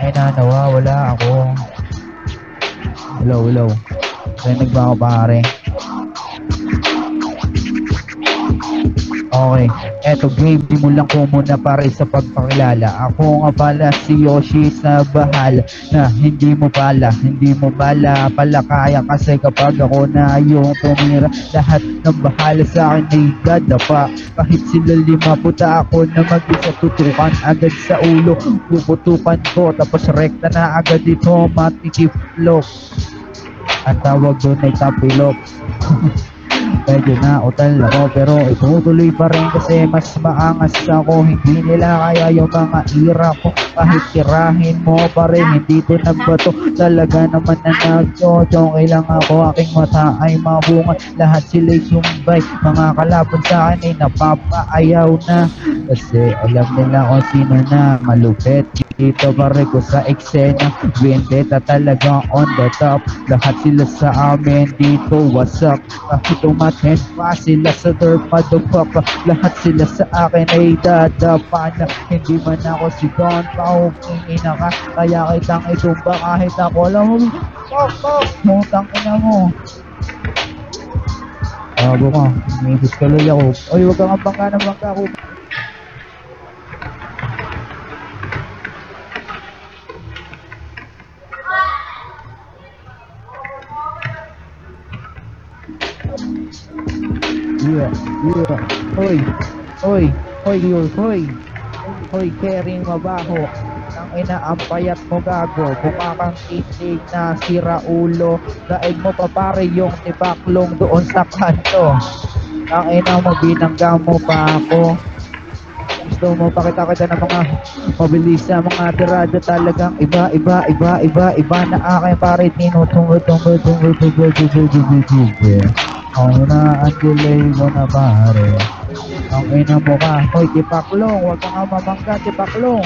Ay na, nawawala ako. Hello, hello. Rinig ba ako pare? Okay, eto game, di mo lang ko muna pare sa pagpakilala. Ako nga pala si Yoshi sa bahala na hindi mo pala kaya kasi kapag ako na yung tumira, lahat ng bahala sa akin ay dadapa. Kahit sila 5 puta ako na mag-isa, tutukan agad sa ulo, puputukan ko tapos rekta na agad dito, matikip-lock. Ang tawag doon ay tapilok. Medyo nautal ako pero itutuloy pa rin kasi mas maangas ako. Hindi nila kaya yung mga ira ko, kahit tirahin mo pa rin hindi to nagbato. Talaga naman na nagchochong lang ako, aking mata ay mabungat. Lahat sila'y sumbay, mga kalaban sa akin ay napapaayaw na, kasi alam nila kung sino na malupit dito pare ko sa eksena. Vendetta talaga on the top, lahat sila sa amin dito wasak. Kahit umaten pa sila sa dirt madugpak, lahat sila sa akin ay dadapa na. Hindi man ako si Don Pao, ina ka, kaya kitang itumba kahit ako lang mo. Mutang ina mo. Abo ka, may gustuloy ako. Oy, wag kang bangka ng bangka ako. Yeah. Hoy, Kering mabaho. Ang ina, ang payat mo gago. Mukha kang titig na sira ulo. Daig mo pa pare yung tibaklong doon sa kanto. Ang ina mo, binangga mo pa ako. Gusto mo pakita ng mga mabilis na mga tirada, talagang iba na aking pare. Tinutungod. Ang na ang delay mo na pare. Ang ina mo ka. Hoy, tipaklong, huwag ka nga mamangga, tipaklong.